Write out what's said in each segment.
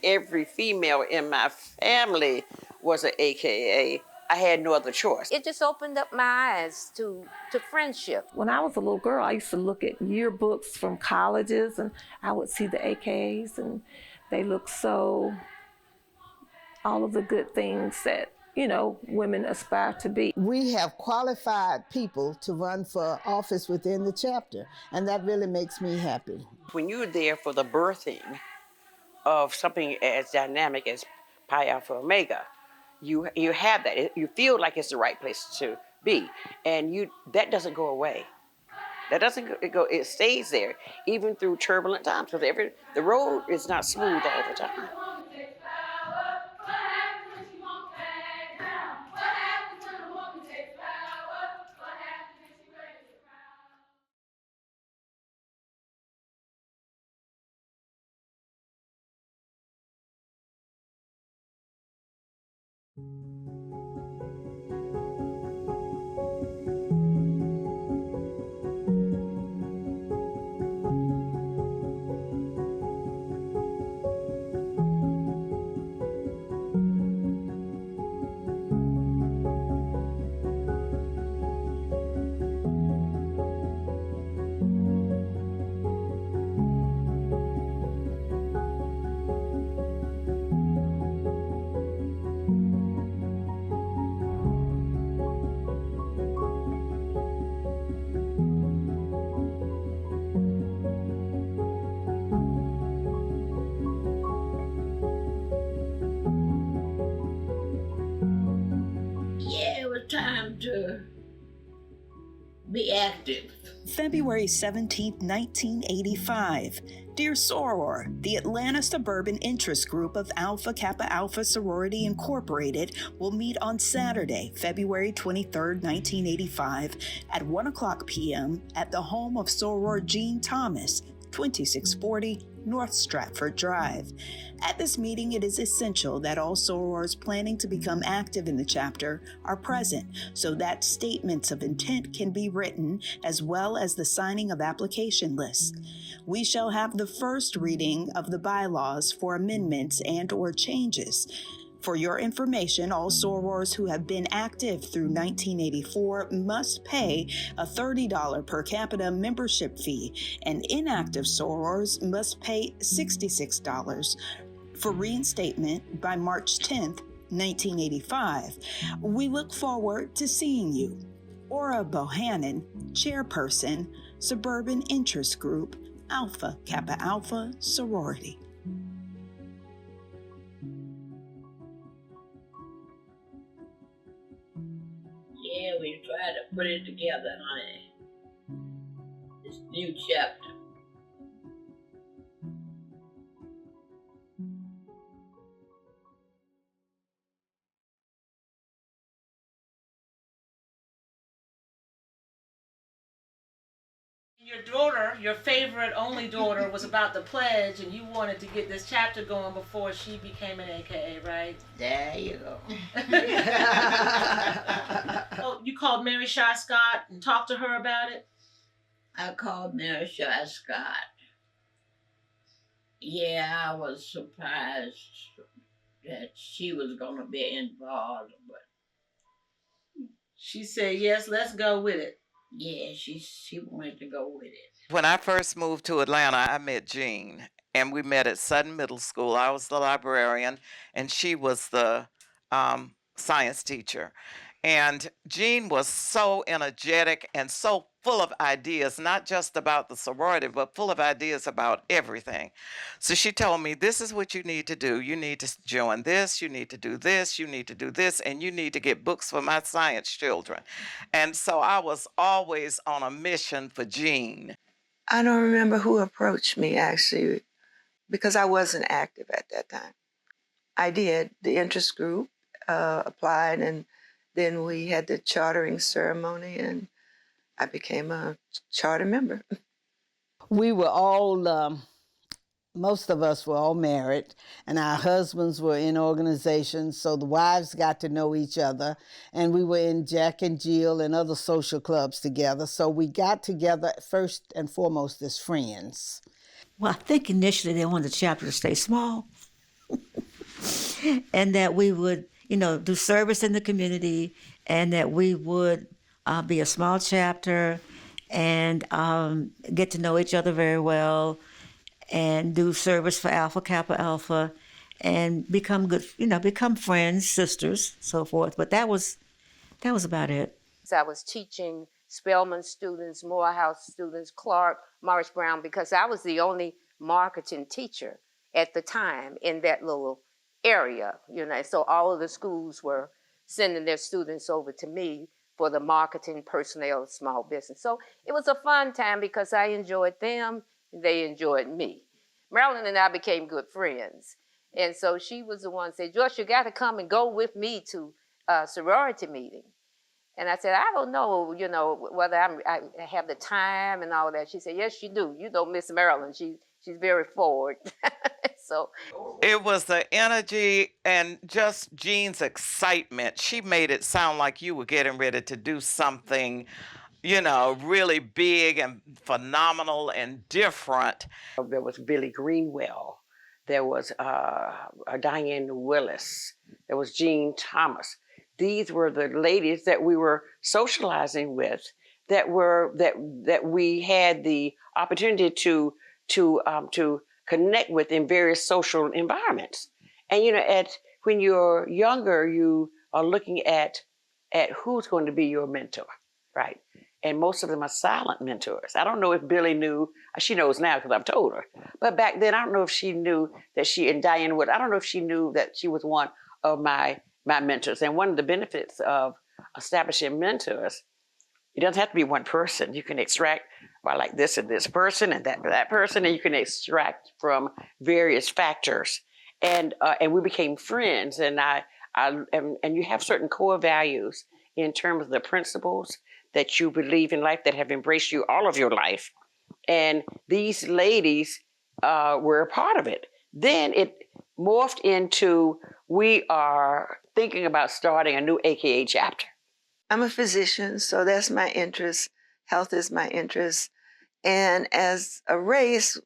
every female in my family was an AKA, I had no other choice. It just opened up my eyes to friendship. When I was a little girl, I used to look at yearbooks from colleges, and I would see the AKAs, and they looked so, all of the good things that, you know, women aspire to be. We have qualified people to run for office within the chapter, and that really makes me happy. When you're there for the birthing of something as dynamic as Pi Alpha Omega, you have that. You feel like it's the right place to be, and that doesn't go away. That doesn't go. It stays there even through turbulent times. Because the road is not smooth all the time. Time to be active. February 17, 1985. Dear Soror, the Atlanta Suburban Interest Group of Alpha Kappa Alpha Sorority Incorporated will meet on Saturday, February 23, 1985 at 1:00 p.m. at the home of Soror Jean Thomas, 2640 North Stratford Drive. At this meeting, it is essential that all sorors planning to become active in the chapter are present so that statements of intent can be written, as well as the signing of application lists. We shall have the first reading of the bylaws for amendments and/or changes. For your information, all sorors who have been active through 1984 must pay a $30 per capita membership fee, and inactive sorors must pay $66 for reinstatement by March 10th, 1985. We look forward to seeing you. Ora Bohannon, Chairperson, Suburban Interest Group, Alpha Kappa Alpha Sorority. Yeah, we tried to put it together, honey. This new chapter. Your daughter, your favorite only daughter, was about to pledge, and you wanted to get this chapter going before she became an AKA, right? There you go. Oh, you called Mary Shy Scott and talked to her about it? I called Mary Shy Scott. Yeah, I was surprised that she was going to be involved, but she said, yes, let's go with it. Yeah, she wanted to go with it. When I first moved to Atlanta, I met Jean, and we met at Sutton Middle School. I was the librarian, and she was the science teacher. And Jean was so energetic and so full of ideas, not just about the sorority, but full of ideas about everything. So she told me, this is what you need to do. You need to join this, you need to do this, you need to do this, and you need to get books for my science children. And so I was always on a mission for Jean. I don't remember who approached me, actually, because I wasn't active at that time. I did. The interest group applied, and then we had the chartering ceremony, and I became a charter member. We were all, most of us were all married, and our husbands were in organizations, so the wives got to know each other, and we were in Jack and Jill and other social clubs together, so we got together first and foremost as friends. Well, I think initially they wanted the chapter to stay small. and that we would, do service in the community, and that we would be a small chapter and get to know each other very well and do service for Alpha Kappa Alpha and become good, become friends, sisters, so forth. But that was about it. I was teaching Spelman students, Morehouse students, Clark, Morris Brown, because I was the only marketing teacher at the time in that little area, So all of the schools were sending their students over to me for the marketing personnel of small business. So it was a fun time because I enjoyed them, they enjoyed me. Marilyn and I became good friends. And so she was the one who said, Joyce, you got to come and go with me to a sorority meeting. And I said, I don't know, whether I have the time and all that. She said, yes, you do. Miss Marilyn, she's very forward. So it was the energy and just Jean's excitement. She made it sound like you were getting ready to do something, really big and phenomenal and different. There was Billy Greenwell. There was Diane Willis. There was Jean Thomas. These were the ladies that we were socializing with, that we had the opportunity to connect with in various social environments. And when you're younger, you are looking at who's going to be your mentor, right? And most of them are silent mentors. I don't know if Billy knew. She knows now because I've told her. But back then, I don't know if she knew that and Diane Wood, I don't know if she knew that she was one of my mentors. And one of the benefits of establishing mentors, it doesn't have to be one person. You can extract like this and this person and that person, and you can extract from various factors. And we became friends. And and you have certain core values in terms of the principles that you believe in life that have embraced you all of your life. And these ladies were a part of it. Then it morphed into, we are thinking about starting a new AKA chapter. I'm a physician, so that's my interest. Health is my interest. And as a race,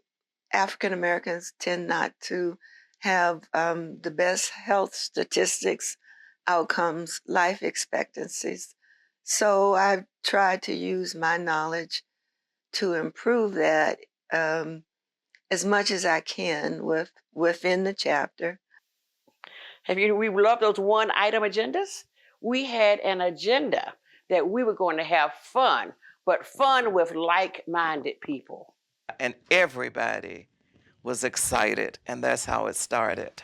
African Americans tend not to have the best health statistics, outcomes, life expectancies. So I've tried to use my knowledge to improve that as much as I can within the chapter. We love those one-item agendas. We had an agenda that we were going to have fun, but fun with like-minded people. And everybody was excited, and that's how it started.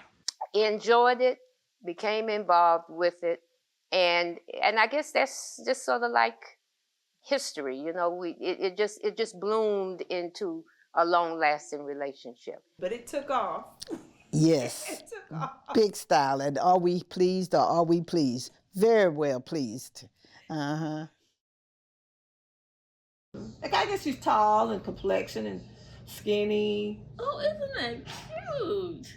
Enjoyed it, became involved with it, and I guess that's just sort of like history, it just bloomed into a long-lasting relationship. But it took off. Yes. Big style. And are we pleased or are we pleased? Very well pleased. Uh-huh. Like, I guess she's tall and complexion and skinny. Oh, isn't that cute?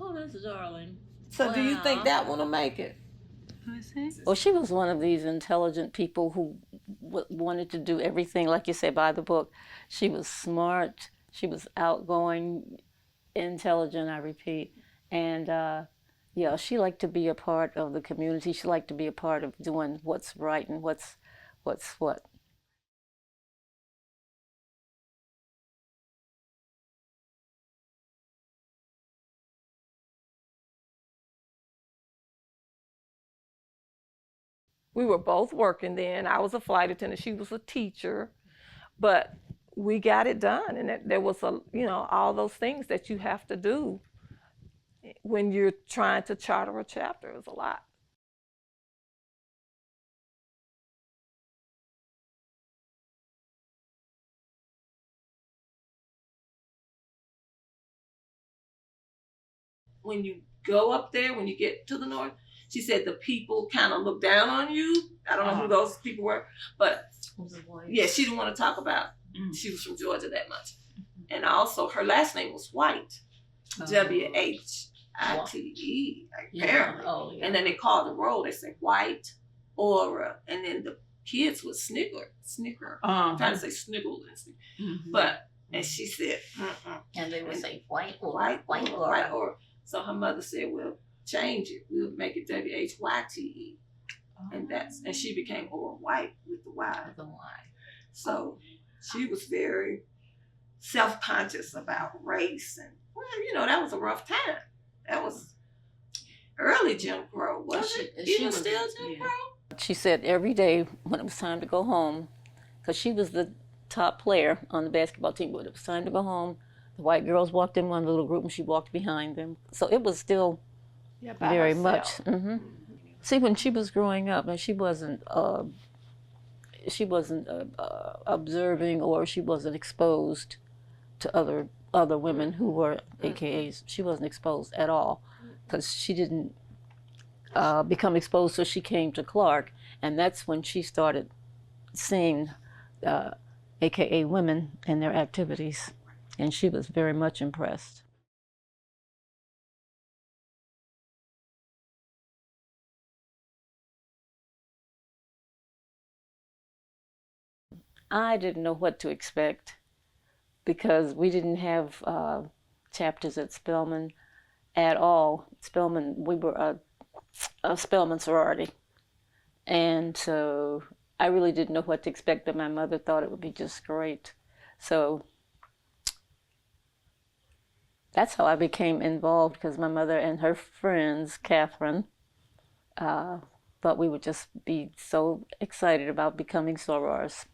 Oh, that's darling. So do you think that one will make it? Well, she was one of these intelligent people who wanted to do everything, like you say, by the book. She was smart. She was outgoing, intelligent, I repeat. And she liked to be a part of the community. She liked to be a part of doing what's right and what's what. We were both working then. I was a flight attendant. She was a teacher. But we got it done. And there was all those things that you have to do when you're trying to charter a chapter. It was a lot. When you go up there, when you get to the north, she said the people kind of look down on you. I don't know who those people were, but yeah, she didn't want to talk about. She was from Georgia that much. And also her last name was White. White, apparently. And then they called the road, they said White, Aura, and then the kids would snicker. I'm trying to say sniggle and snicker. But, and she said, And they would say white or White Aura. So her mother said, well, change it. We would make it WHYTE. And she became Ora White with the Y. So she was very self-conscious about race, and well, that was a rough time. That was early Jim Crow, wasn't it? Even still Jim Crow? She said every day when it was time to go home, because she was the top player on the basketball team, when it was time to go home, the white girls walked in one little group and she walked behind them. So it was still very much. See, when she was growing up, and she wasn't observing, or she wasn't exposed to other women who were AKAs. She wasn't exposed at all, because she didn't become exposed till she came to Clark, and that's when she started seeing AKA women and their activities, and she was very much impressed. I didn't know what to expect, because we didn't have chapters at Spelman at all. Spelman, we were a Spelman sorority, and so I really didn't know what to expect, but my mother thought it would be just great. So that's how I became involved, because my mother and her friends, Catherine, thought we would just be so excited about becoming sorors.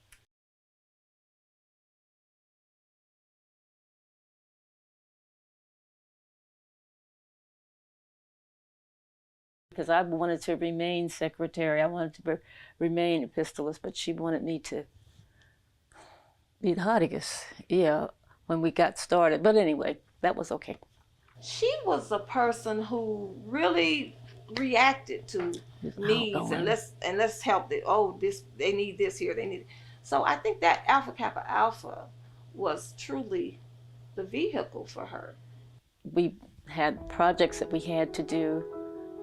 Because I wanted to remain secretary, I wanted to remain epistolist, but she wanted me to be the hotigast, when we got started. But anyway, that was okay. She was a person who really reacted to needs, and let's help it. This, they need this here, they need. So I think that Alpha Kappa Alpha was truly the vehicle for her. We had projects that we had to do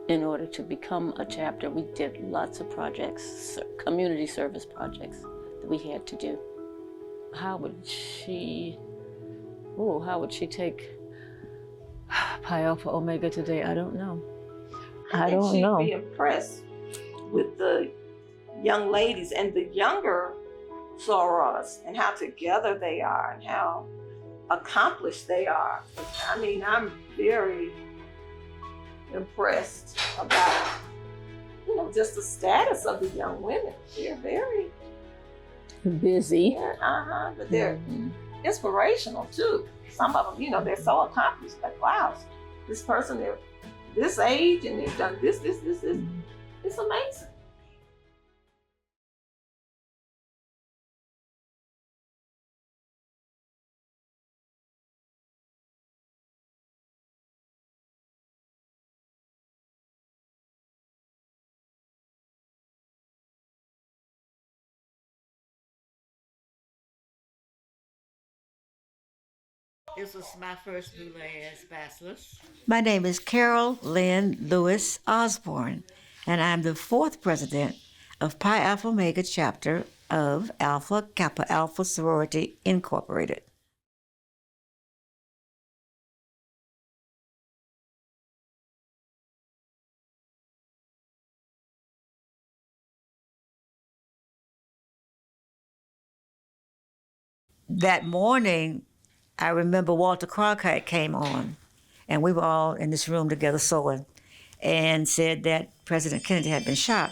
in order to become a chapter. We did lots of projects, community service projects that we had to do. How would she take Pi Alpha Omega today? I don't know. I don't know. She'd be impressed with the young ladies and the younger sorors, and how together they are and how accomplished they are. I mean, I'm very impressed about, just the status of the young women. They're very busy. But they're inspirational too. Some of them, they're so accomplished. Like, wow, this person, they're this age and they've done this. It's amazing. This was my first Boule as Bacillus. My name is Carol Lynn Lewis Osborne, and I'm the 4th president of Pi Alpha Omega chapter of Alpha Kappa Alpha Sorority Incorporated. That morning, I remember Walter Cronkite came on, and we were all in this room together sewing, and said that President Kennedy had been shot.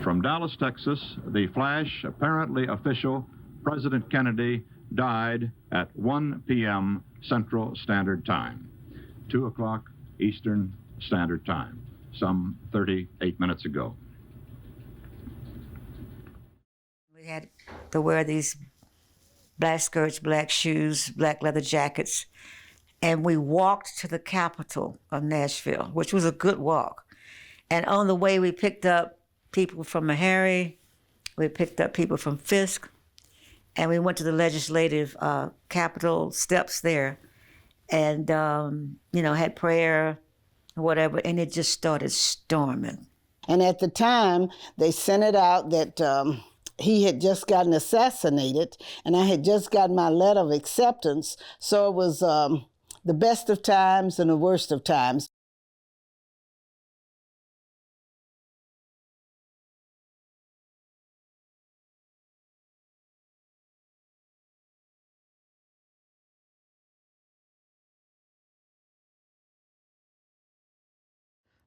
From Dallas, Texas, the flash, apparently official, President Kennedy died at 1 p.m. Central Standard Time, 2 o'clock Eastern Standard Time, some 38 minutes ago. We had to wear these black skirts, black shoes, black leather jackets, and we walked to the capital of Nashville, which was a good walk. And on the way, we picked up people from Meharry, we picked up people from Fisk, and we went to the legislative Capitol steps there, and had prayer, whatever, and it just started storming. And at the time, they sent it out that he had just gotten assassinated, and I had just gotten my letter of acceptance. So it was the best of times and the worst of times.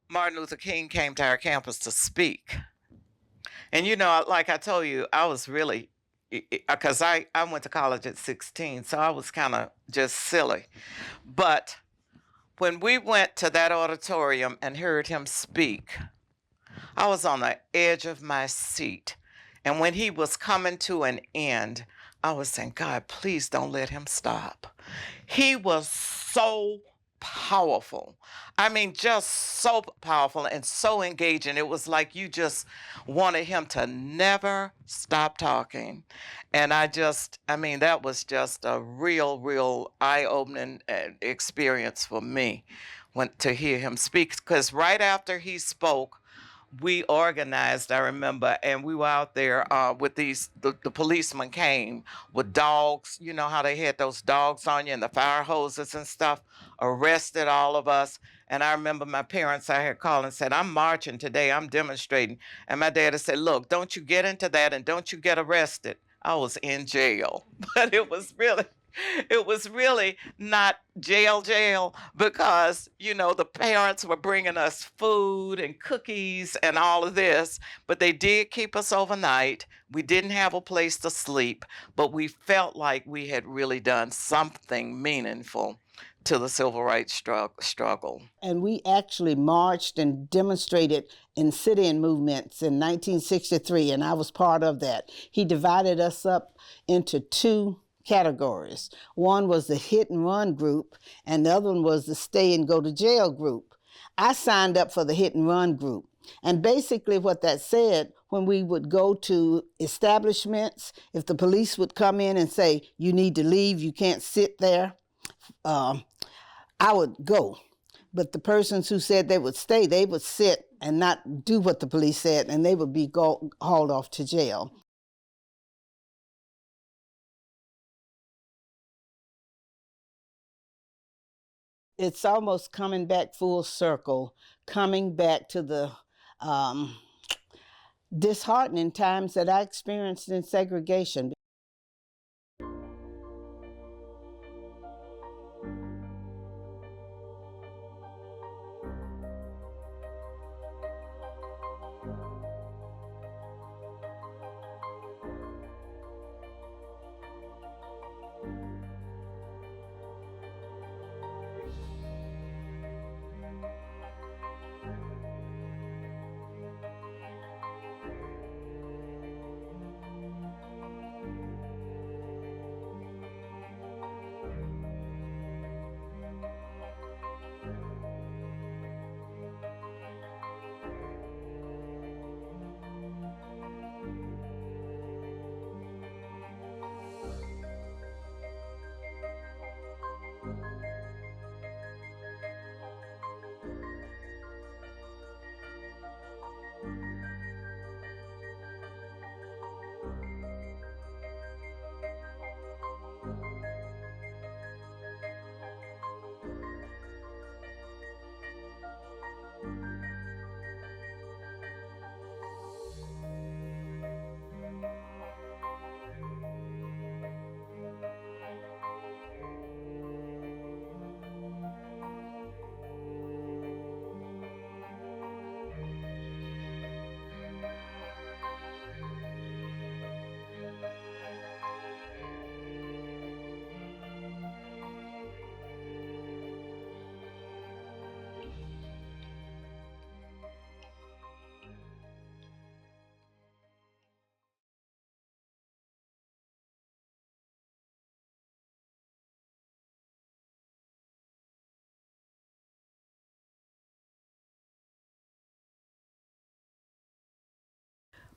Martin Luther King came to our campus to speak. And you know, like I told you, I was really, because I went to college at 16, so I was kind of just silly. But when we went to that auditorium and heard him speak, I was on the edge of my seat. And when he was coming to an end, I was saying, God, please don't let him stop. He was so powerful. I mean, just so powerful and so engaging. It was like you just wanted him to never stop talking. And I mean, that was just a real eye-opening experience for me to hear him speak. Because right after he spoke, we organized, I remember, and we were out there with the policemen came with dogs. You know how they had those dogs on you and the fire hoses and stuff, arrested all of us. And I remember my parents, I had called and said, I'm marching today, I'm demonstrating. And my dad had said, look, don't you get into that and don't you get arrested. I was in jail, but it was really not jail because, you know, the parents were bringing us food and cookies and all of this, but they did keep us overnight. We didn't have a place to sleep, but we felt like we had really done something meaningful to the civil rights struggle. And we actually marched and demonstrated in sit-in movements in 1963, and I was part of that. He divided us up into two categories. One was the hit and run group, and the other one was the stay and go to jail group. I signed up for the hit and run group. And basically what that said, when we would go to establishments, if the police would come in and say, you need to leave, you can't sit there, I would go. But the persons who said they would stay, they would sit and not do what the police said, and they would be hauled off to jail. It's almost coming back full circle, coming back to the disheartening times that I experienced in segregation.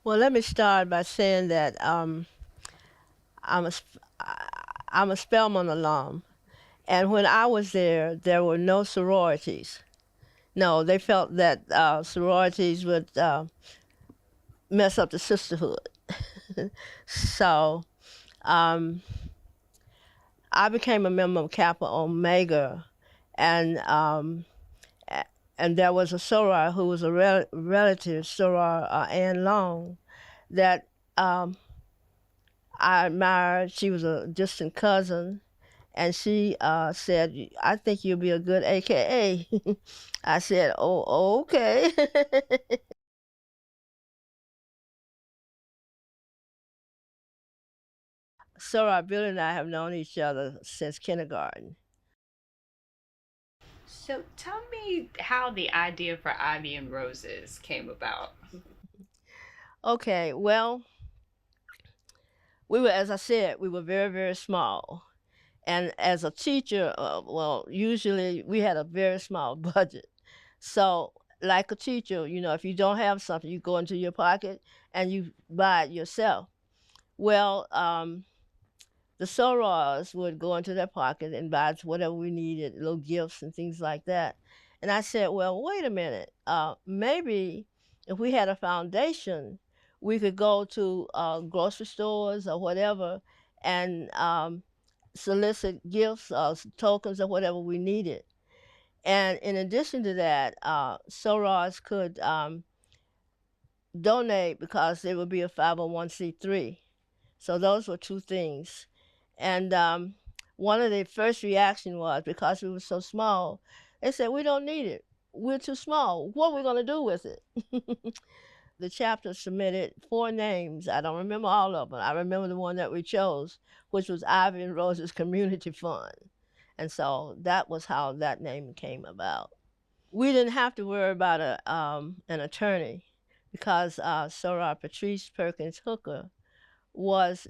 Well, let me start by saying that I'm a Spelman alum, and when I was there were no sororities. No, they felt that sororities would mess up the sisterhood. So I became a member of Kappa Omega and there was a soror who was a relative, soror Ann Long, that I admired. She was a distant cousin, and she said, "I think you'll be a good AKA." I said, "Oh, okay." Soror Billy and I have known each other since kindergarten. So tell me how the idea for Ivy and Roses came about. Okay, well, we were, as I said, we were very, very small. And as a teacher, well, usually we had a very small budget. So, like a teacher, you know, if you don't have something, you go into your pocket and you buy it yourself. Well, the sorors would go into their pocket and buy us whatever we needed, little gifts and things like that. And I said, well, wait a minute. Maybe if we had a foundation, we could go to grocery stores or whatever and solicit gifts or tokens or whatever we needed. And in addition to that, sorors could donate because it would be a 501c3. So those were two things. And one of the first reaction was, because we were so small, they said, we don't need it. We're too small. What are we going to do with it? The chapter submitted 4 names. I don't remember all of them. I remember the one that we chose, which was Ivy and Roses Community Fund. And so that was how that name came about. We didn't have to worry about an attorney because Soror Patrice Perkins Hooker was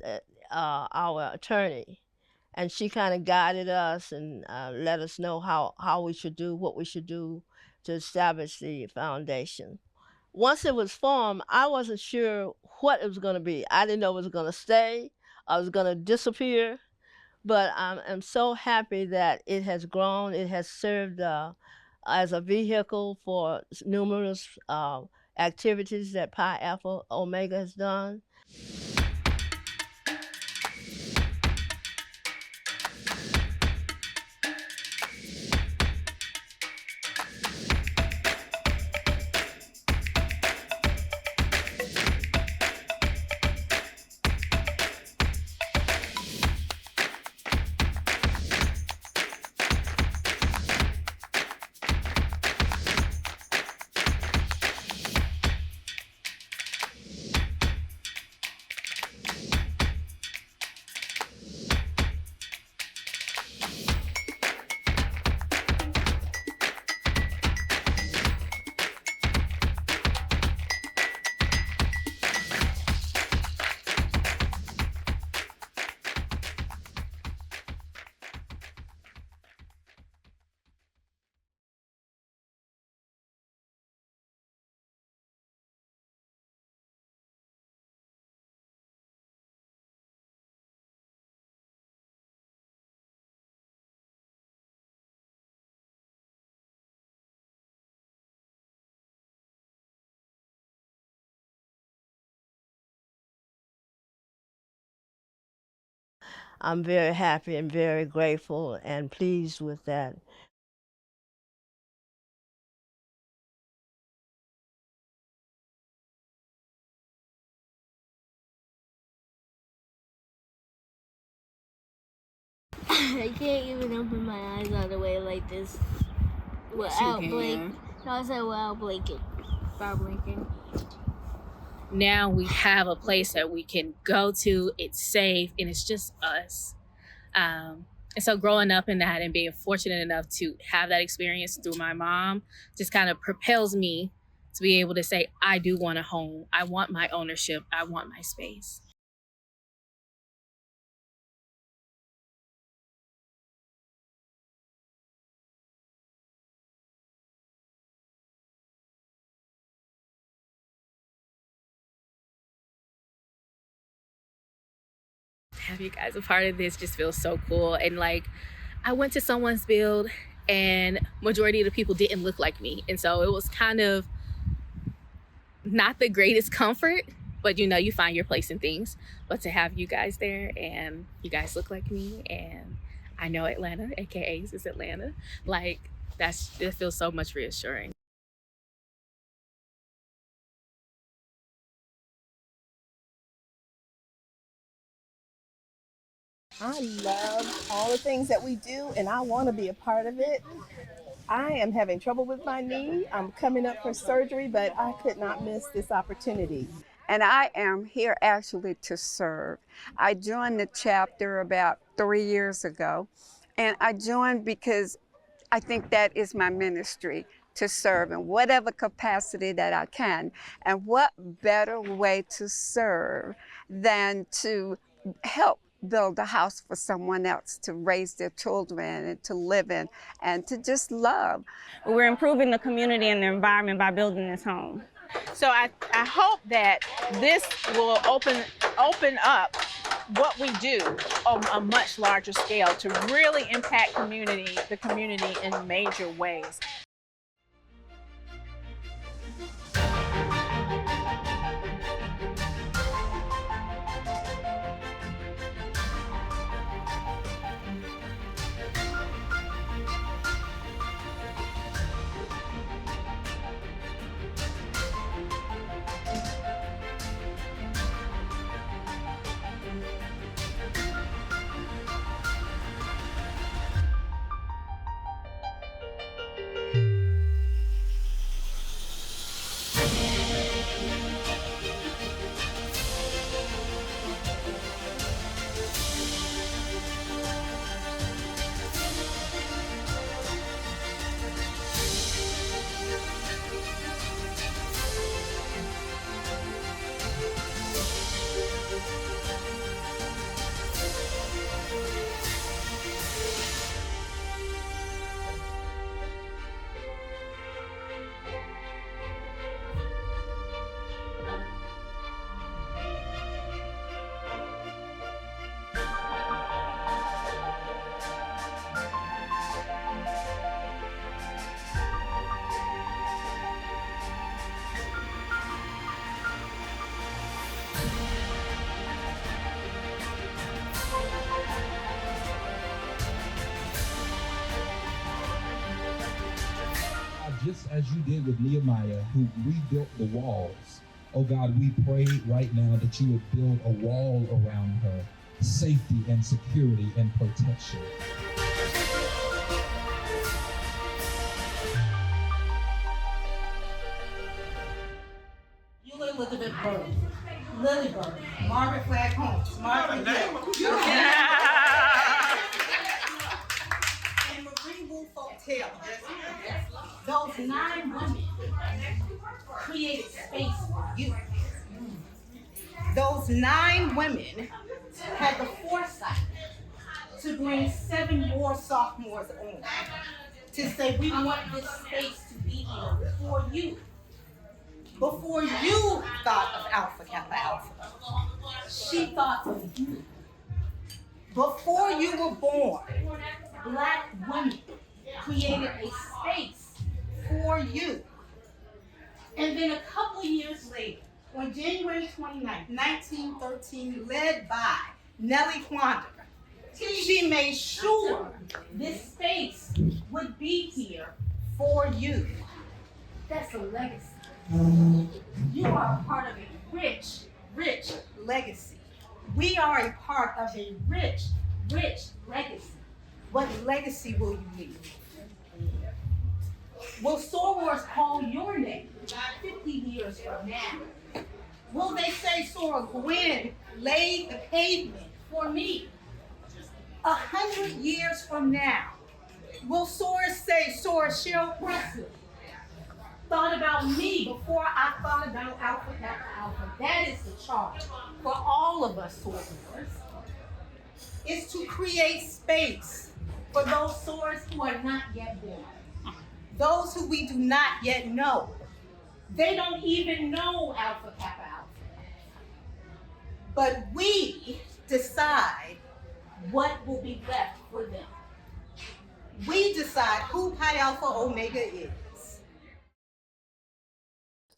our attorney, and she kind of guided us and let us know how we should do, what we should do to establish the foundation. Once it was formed, I wasn't sure what it was going to be. I didn't know it was going to stay, or it was going to disappear, but I'm so happy that it has grown. It has served as a vehicle for numerous activities that Pi Alpha Omega has done. I'm very happy and very grateful and pleased with that. I can't even open my eyes all the way like this without blinking. I said without blinking. Without blinking. Now we have a place that we can go to. It's safe and it's just us. And so growing up in that and being fortunate enough to have that experience through my mom just kind of propels me to be able to say, I do want a home. I want my ownership. I want my space. Have you guys a part of this just feels so cool. And like, I went to someone's build and majority of the people didn't look like me. And so it was kind of not the greatest comfort, but you know, you find your place in things. But to have you guys there and you guys look like me and I know Atlanta, AKAs is Atlanta. Like it feels so much reassuring. I love all the things that we do, and I want to be a part of it. I am having trouble with my knee. I'm coming up for surgery, but I could not miss this opportunity. And I am here actually to serve. I joined the chapter about 3 years ago, and I joined because I think that is my ministry, to serve in whatever capacity that I can. And what better way to serve than to help build a house for someone else to raise their children and to live in and to just love. We're improving the community and the environment by building this home. So I hope that this will open up what we do on a much larger scale to really impact the community in major ways. Just as you did with Nehemiah, who rebuilt the walls, oh God, we pray right now that you would build a wall around her, safety and security and protection. Eula Elizabeth Bird, Lily Bird, Margaret Flagg Holmes, Margaret and Marie Woolfolk Taylor. Those 9 women created space for you. Those 9 women had the foresight to bring 7 more sophomores on, to say we want this space to be here for you. Before you thought of Alpha Kappa Alpha, she thought of you. Before you were born, Black women created a space for you. And then a couple of years later, on January 29th, 1913, led by Nellie Quander, she made sure this space would be here for you. That's a legacy. You are a part of a rich, rich legacy. We are a part of a rich, rich legacy. What legacy will you leave? Will sorors call your name 50 years from now? Will they say Soror Gwen laid the pavement for me? 100 years from now, will sorors say Soror Cheryl Presley thought about me before I thought about Alpha Kappa Alpha? That is the charge for all of us sorors, is to create space for those sorors who are not yet born. Those who we do not yet know. They don't even know Alpha Kappa Alpha. But we decide what will be left for them. We decide who Pi Alpha Omega is.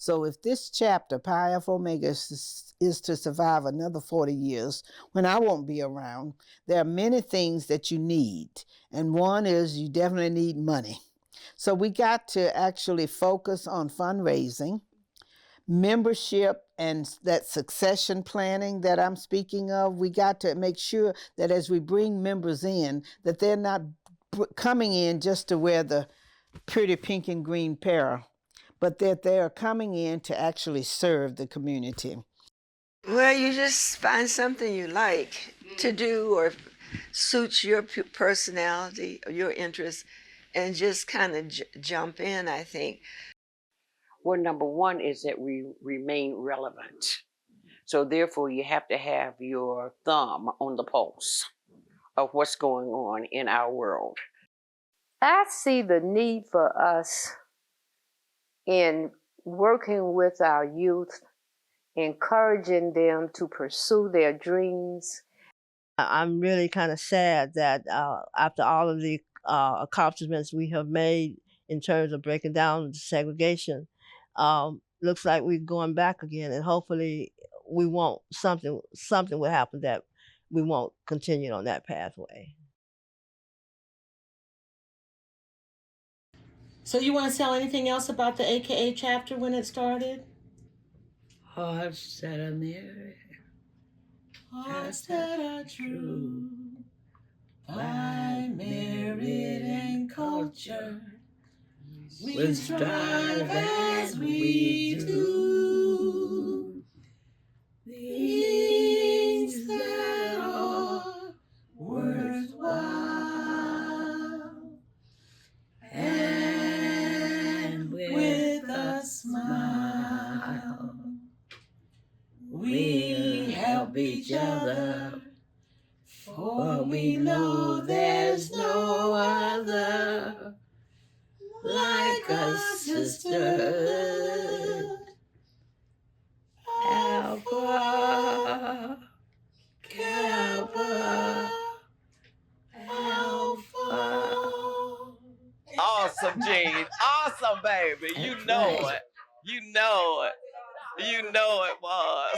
So if this chapter, Pi Alpha Omega, is to survive another 40 years, when I won't be around, there are many things that you need. And one is you definitely need money. So we got to actually focus on fundraising, membership, and that succession planning that I'm speaking of. We got to make sure that as we bring members in, that they're not coming in just to wear the pretty pink and green para, but that they are coming in to actually serve the community. Well, you just find something you like to do or suits your personality or your interests and just kind of jump in, I think. Well, number one is that we remain relevant. So therefore, you have to have your thumb on the pulse of what's going on in our world. I see the need for us in working with our youth, encouraging them to pursue their dreams. I'm really kind of sad that after all of the accomplishments we have made in terms of breaking down segregation, looks like we're going back again, and hopefully we won't, something will happen that we won't continue on that pathway. So you want to tell anything else about the AKA chapter when it started? Hearts that are married, Hearts that are true, by merit and culture, we strive as we do. Things that are worthwhile, and with a smile, we help each other, for we know there's no other like a sister. Alpha, Kappa, Alpha. Awesome, Gene. Awesome, baby. You know it. You know it. You know it was.